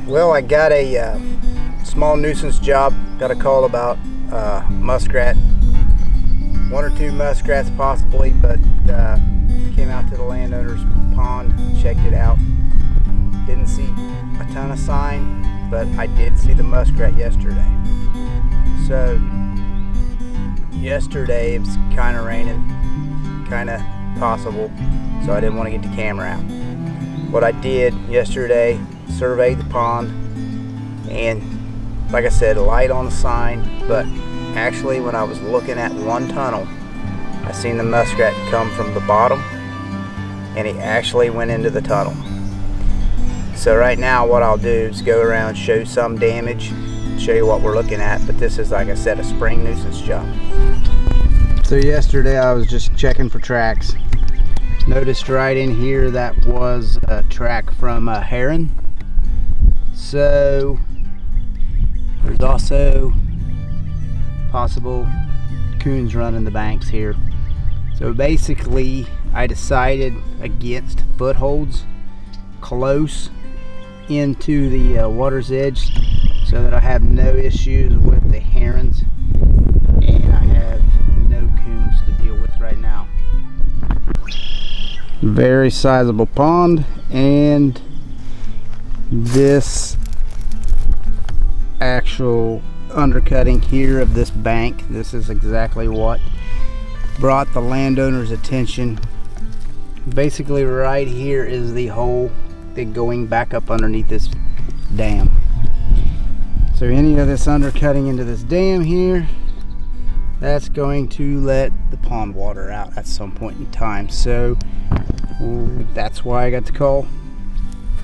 Well, I got a small nuisance job. Got a call about muskrat. 1 or 2 muskrats possibly, but came out to the landowner's pond, checked it out. Didn't see a ton of sign, but I did see the muskrat yesterday. So yesterday it was kind of raining, kind of possible, so I didn't want to get the camera out. What I did yesterday, surveyed the pond, and like I said, light on the sign, but actually when I was looking at one tunnel, I seen the muskrat come from the bottom, and he actually went into the tunnel. So right now what I'll do is go around, show some damage, show you what we're looking at, but this is, like I said, a spring nuisance job. So yesterday I was just checking for tracks. Noticed right in here that was a track from a heron. So there's also possible coons running the banks here. So basically I decided against footholds close into the water's edge so that I have no issues with the herons, and I have no coons to deal with right now. Very sizable pond, and this actual undercutting here of this bank, this is exactly what brought the landowner's attention. Basically right here is the hole that going back up underneath this dam. So any of this undercutting into this dam here, that's going to let the pond water out at some point in time. So that's why I got the call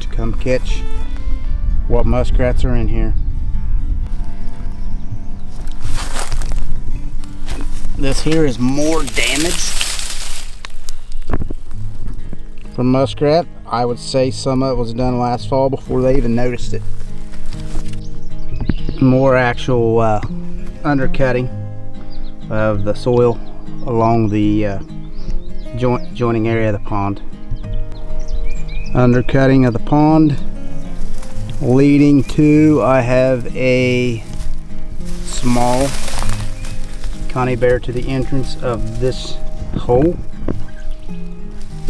to come catch what muskrats are in here. This here is more damage from muskrat. I would say some of it was done last fall before they even noticed it. More actual undercutting of the soil along the joining area of the pond. Undercutting of the pond leading to, I have a small conibear to the entrance of this hole.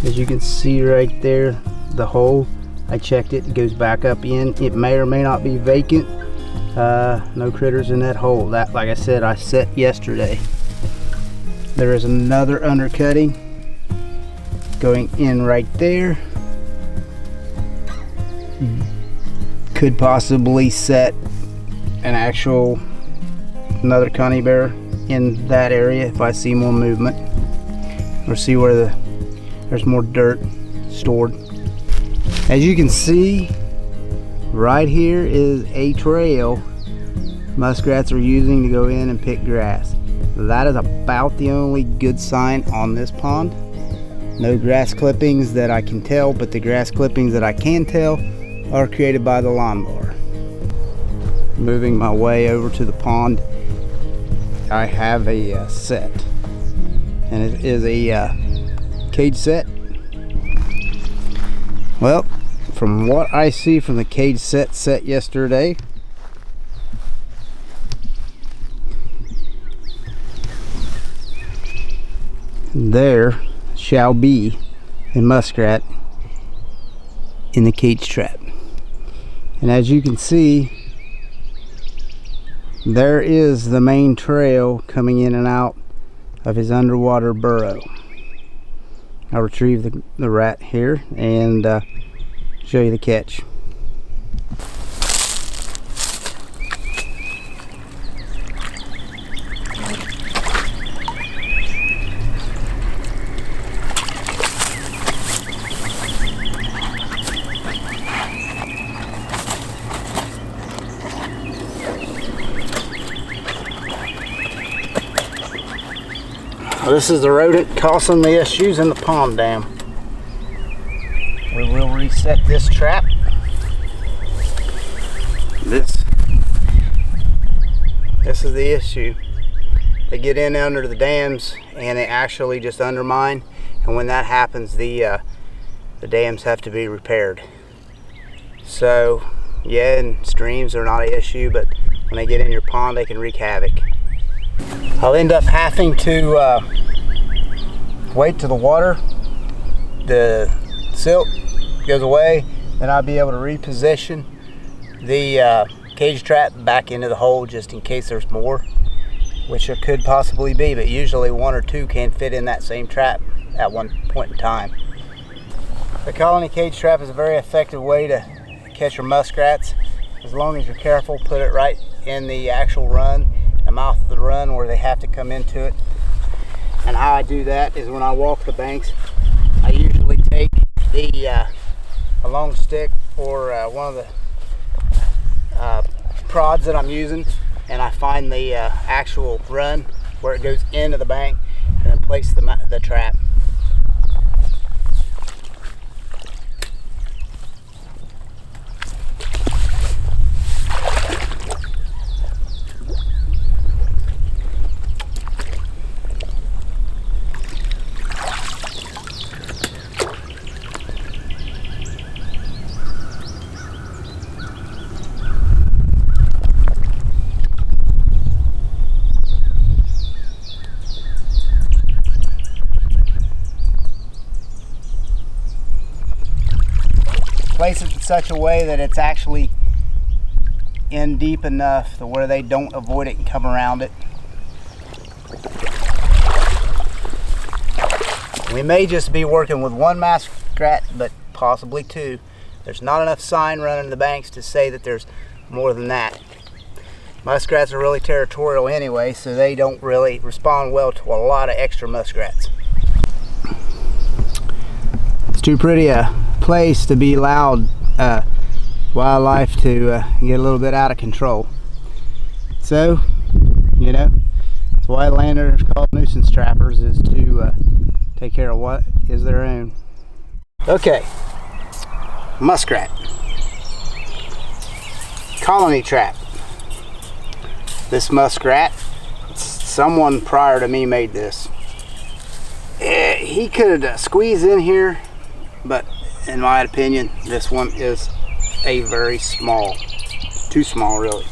As you can see right there, the hole, I checked it, it goes back up in. It may or may not be vacant. No critters in that hole. That, like I said, I set yesterday. There is another undercutting going in right there. Could possibly set an actual another conibear in that area if I see more movement, or see where there's more dirt stored. As you can see, right here is a trail muskrats are using to go in and pick grass. That is about the only good sign on this pond. No grass clippings that I can tell, but the grass clippings that I can tell are created by the lawnmower. Moving my way over to the pond, I have a set, and it is a cage set. Well, from what I see from the cage set yesterday, there shall be a muskrat in the cage trap. And as you can see, there is the main trail coming in and out of his underwater burrow. I'll retrieve the rat here and show you the catch. This is the rodent causing the issues in the pond dam. We will reset this trap. This is the issue. They get in under the dams and they actually just undermine, and when that happens, the dams have to be repaired. So Yeah, and streams are not an issue, but when they get in your pond, they can wreak havoc. I'll end up having to wait till the water, the silt goes away, then I'll be able to reposition the cage trap back into the hole just in case there's more, which there could possibly be, but usually one or two can fit in that same trap at one point in time. The colony cage trap is a very effective way to catch your muskrats. As long as you're careful, put it right in the actual run, the mouth of the run where they have to come into it. And how I do that is when I walk the banks, I usually take a long stick or one of the prods that I'm using, and I find the actual run where it goes into the bank and then place the trap. Place it in such a way that it's actually in deep enough to where they don't avoid it and come around it. We may just be working with one muskrat, but possibly two. There's not enough sign running the banks to say that there's more than that. Muskrats are really territorial anyway, so they don't really respond well to a lot of extra muskrats. It's too pretty a place to be allowed wildlife to get a little bit out of control. So, you know, that's why landowners are called nuisance trappers, is to take care of what is their own. Okay, muskrat. Colony trap. This muskrat, someone prior to me made this. He could squeeze in here, but in my opinion, this one is a very small, too small really.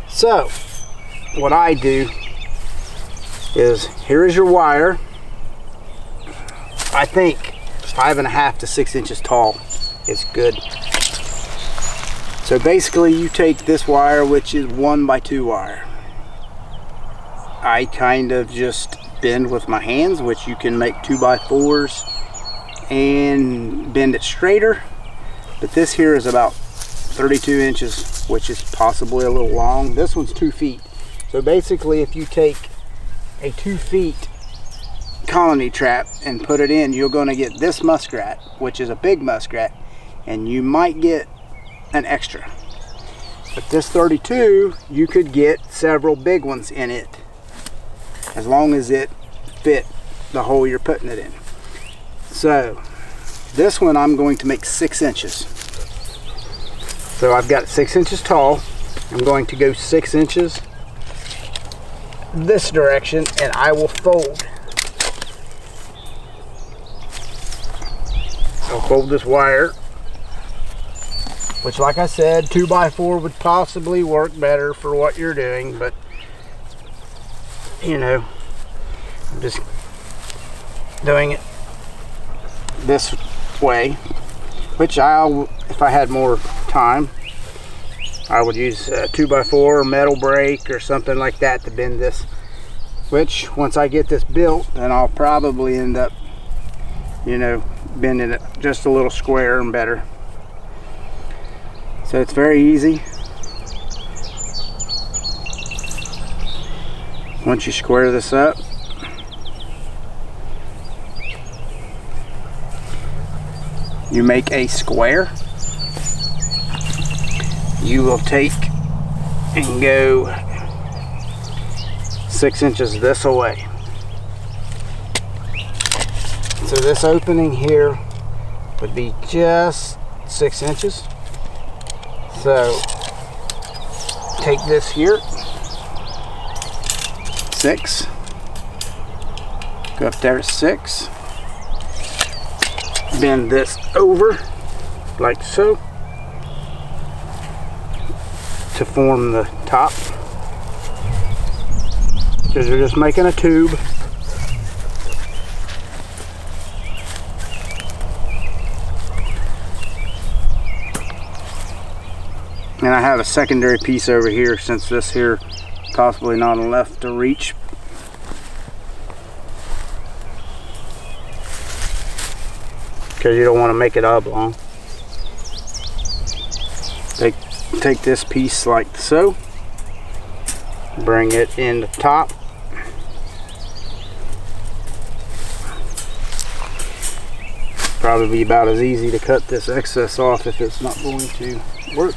So, what I do is, here is your wire. I think 5.5 to 6 inches tall is good. So basically you take this wire, which is 1 by 2 wire. I kind of just bend with my hands, which you can make 2 by 4s and bend it straighter, but this here is about 32 inches, which is possibly a little long. This one's 2 feet. So basically if you take a 2 feet colony trap and put it in, you're going to get this muskrat, which is a big muskrat, and you might get an extra. But this 32, you could get several big ones in it, as long as it fit the hole you're putting it in. So this one I'm going to make 6 inches. So I've got it 6 inches tall. I'm going to go 6 inches this direction, and I will fold. I'll fold this wire, which, like I said, 2 by 4 would possibly work better for what you're doing, but you know, I'm just doing it this way, which if I had more time, I would use a 2 by 4 metal brake or something like that to bend this, which once I get this built, then I'll probably end up, you know, bending it just a little square and better. So it's very easy. Once you square this up, you make a square. You will take and go 6 inches this away. So this opening here would be just 6 inches. So take this here, 6, go up there to 6, bend this over like so, to form the top, because you're just making a tube. And I have a secondary piece over here, since this here possibly not enough to reach. Because you don't want to make it oblong. Take this piece like so, bring it in the top, probably be about as easy to cut this excess off if it's not going to work.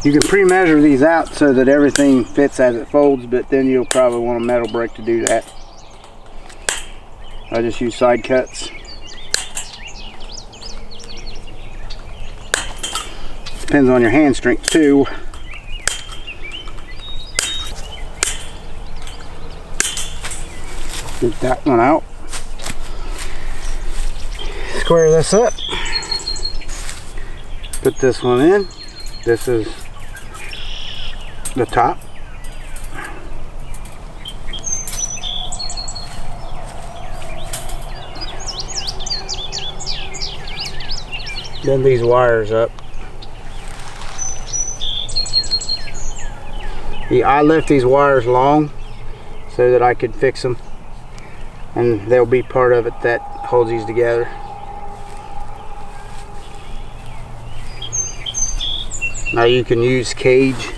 You can pre-measure these out so that everything fits as it folds, but then you'll probably want a metal brake to do that. I just use side cuts. Depends on your hand strength too. Get that one out. Square this up. Put this one in. This is the top. Then these wires up. I left these wires long so that I could fix them, and they'll be part of it that holds these together. Now you can use cage.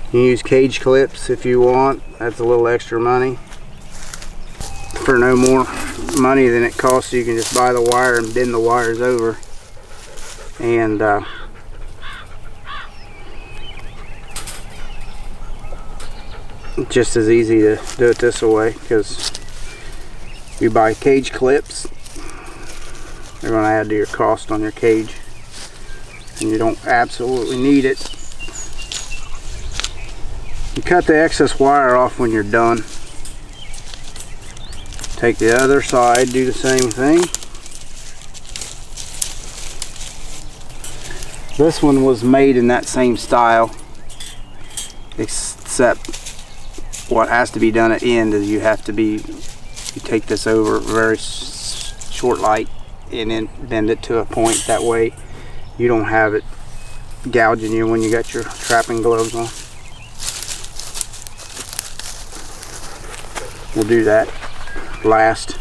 You can use cage clips if you want. That's a little extra money. For no more money than it costs, you can just buy the wire and bend the wires over. And just as easy to do it this way, because you buy cage clips, they're going to add to your cost on your cage, and you don't absolutely need it. You cut the excess wire off when you're done. Take the other side, do the same thing. This one was made in that same style, except what has to be done at the end is you take this over very short light and then bend it to a point. That way you don't have it gouging you when you got your trapping gloves on. We'll do that last.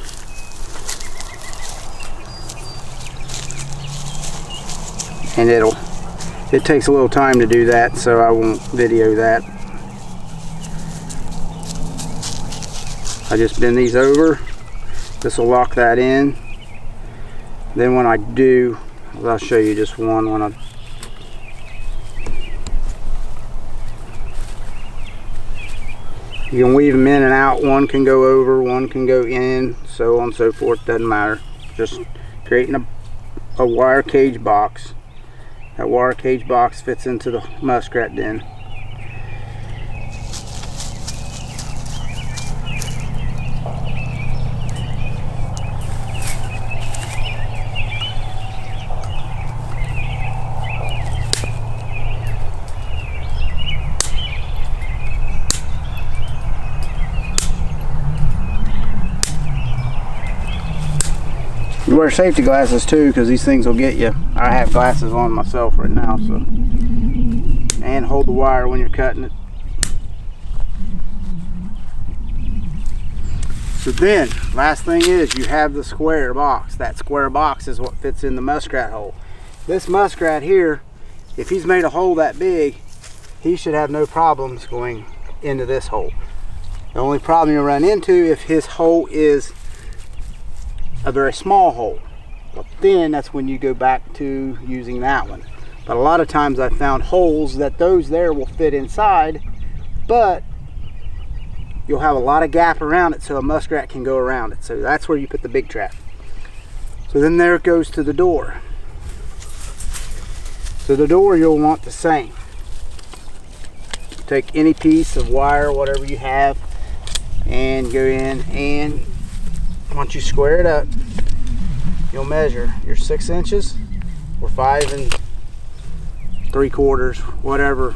And it takes a little time to do that, so I won't video that. I just bend these over. This will lock that in. Then when I do, I'll show you just one when I you can weave them in and out. One can go over, one can go in, so on and so forth. Doesn't matter. Just creating a wire cage box. That wire cage box fits into the muskrat den. You wear safety glasses too, because these things will get you. I have glasses on myself right now, so. And hold the wire when you're cutting it. So then, last thing is you have the square box. That square box is what fits in the muskrat hole. This muskrat here, if he's made a hole that big, he should have no problems going into this hole. The only problem you'll run into if his hole is a very small hole. But then that's when you go back to using that one. But a lot of times I found holes that those there will fit inside, but you'll have a lot of gap around it so a muskrat can go around it. So that's where you put the big trap. So then there it goes to the door. So the door you'll want the same. Take any piece of wire, whatever you have, and go in, and once you square it up, you'll measure your 6 inches or 5 3/4, whatever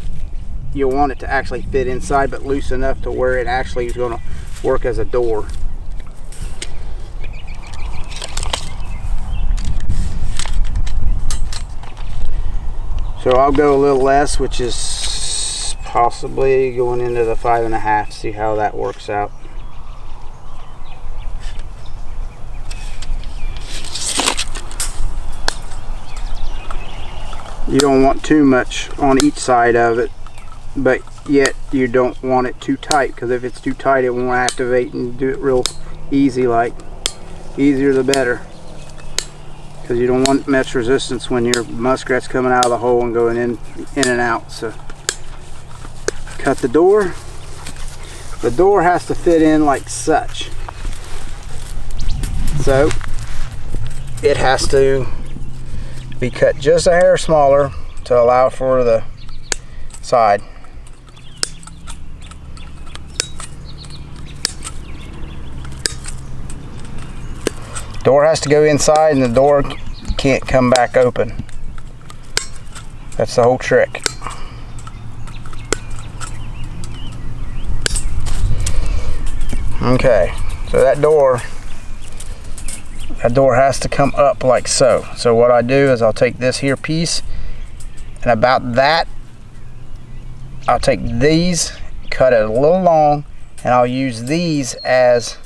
you want it to actually fit inside, but loose enough to where it actually is going to work as a door. So I'll go a little less, which is possibly going into the 5.5, see how that works out. You don't want too much on each side of it, but yet you don't want it too tight, because if it's too tight it won't activate, and do it real easy, like easier the better, because you don't want much resistance when your muskrat's coming out of the hole and going in and out. So cut the door. The door has to fit in like such, so it has to be cut just a hair smaller to allow for the side. Door has to go inside, and the door can't come back open. That's the whole trick. Okay, so that door has to come up like so. So what I do is I'll take this here piece, and about that I'll take these, cut it a little long, and I'll use these as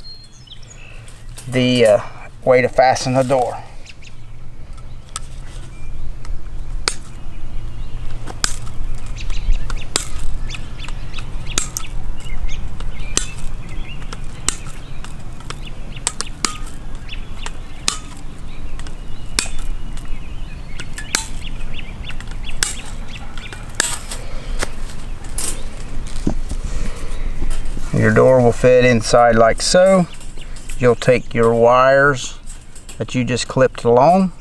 the way to fasten the door. Your door will fit inside like so. You'll take your wires that you just clipped along,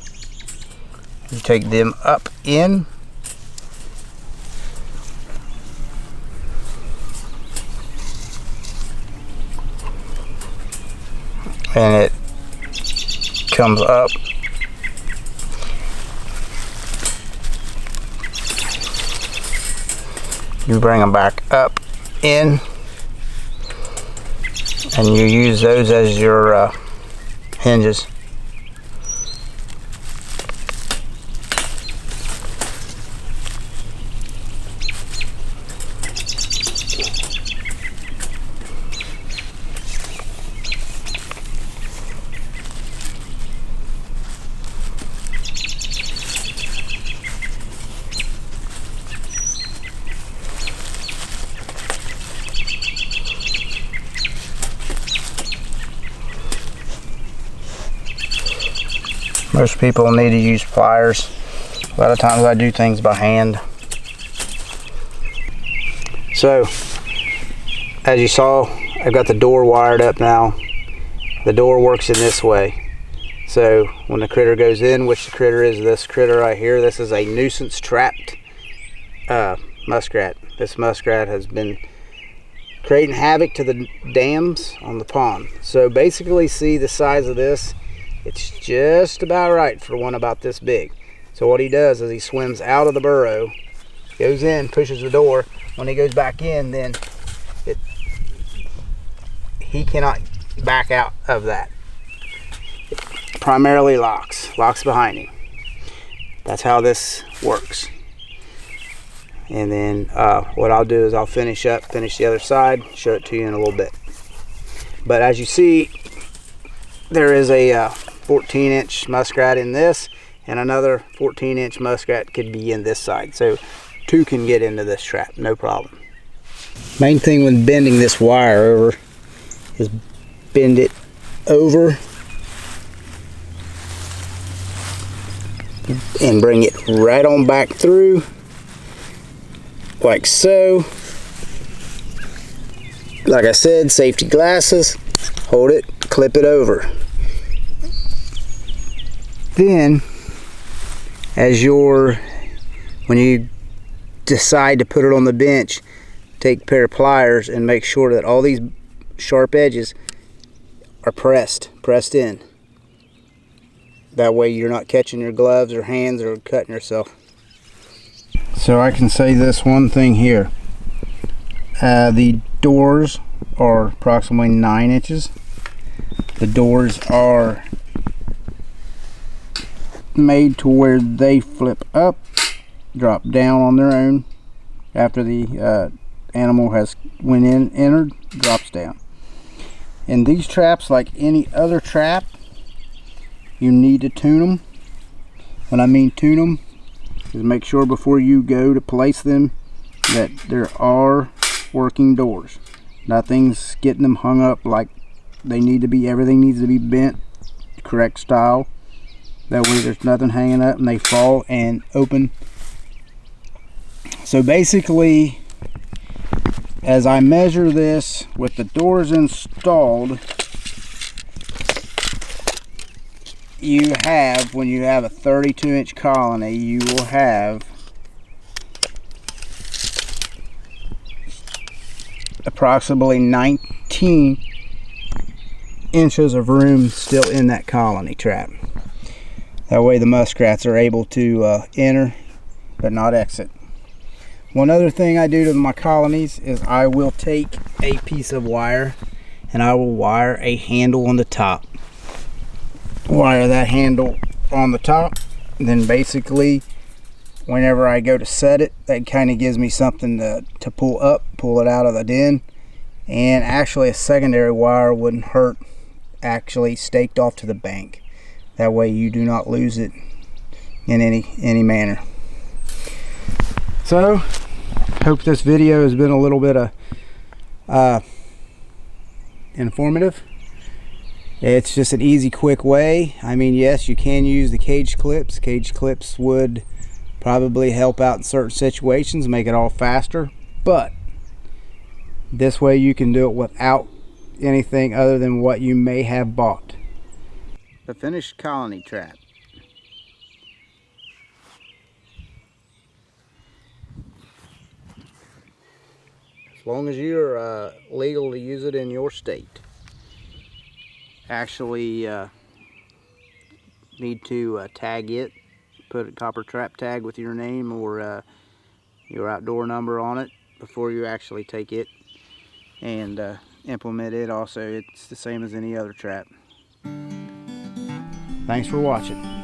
you take them up in, and it comes up. You bring them back up in, and you use those as your hinges. Most people need to use pliers. A lot of times I do things by hand. So, as you saw, I've got the door wired up now. The door works in this way. So, when the critter goes in, which the critter is this critter right here, this is a nuisance trapped muskrat. This muskrat has been creating havoc to the dams on the pond. So basically, see the size of this? It's just about right for one about this big. So what he does is he swims out of the burrow, goes in, pushes the door. When he goes back in, then he cannot back out of that. It primarily locks behind him. That's how this works. And then what I'll do is I'll finish the other side, show it to you in a little bit. But as you see, there is a 14-inch muskrat in this, and another 14-inch muskrat could be in this side. So two can get into this trap, no problem. Main thing when bending this wire over is bend it over and bring it right on back through, like so. Like I said, safety glasses, hold it, clip it over. Then, when you decide to put it on the bench, take a pair of pliers and make sure that all these sharp edges are pressed in. That way you're not catching your gloves or hands or cutting yourself. So I can say this one thing here. The doors are approximately 9 inches. The doors are made to where they flip up, drop down on their own after the animal has entered, drops down. And these traps, like any other trap, you need to tune them. When I mean tune them, is make sure before you go to place them that there are working doors. Nothing's getting them hung up like they need to be. Everything needs to be bent correct style. That way there's nothing hanging up and they fall and open. So basically, as I measure this with the doors installed, you have, when you have a 32-inch colony, you will have approximately 19 inches of room still in that colony trap. That way the muskrats are able to enter but not exit. One other thing I do to my colonies is I will take a piece of wire and I will wire a handle on the top. Wire that handle on the top, and then basically whenever I go to set it, that kind of gives me something to pull up, pull it out of the den. And actually a secondary wire wouldn't hurt, actually staked off to the bank. That way you do not lose it in any manner. So hope this video has been a little bit of informative. It's just an easy, quick way. I mean, yes, you can use the cage clips. Cage clips would probably help out in certain situations, make it all faster, but this way you can do it without anything other than what you may have bought. The finished colony trap. As long as you're legal to use it in your state. Actually need to tag it, put a copper trap tag with your name or your outdoor number on it before you actually take it and implement it. Also, it's the same as any other trap. Thanks for watching.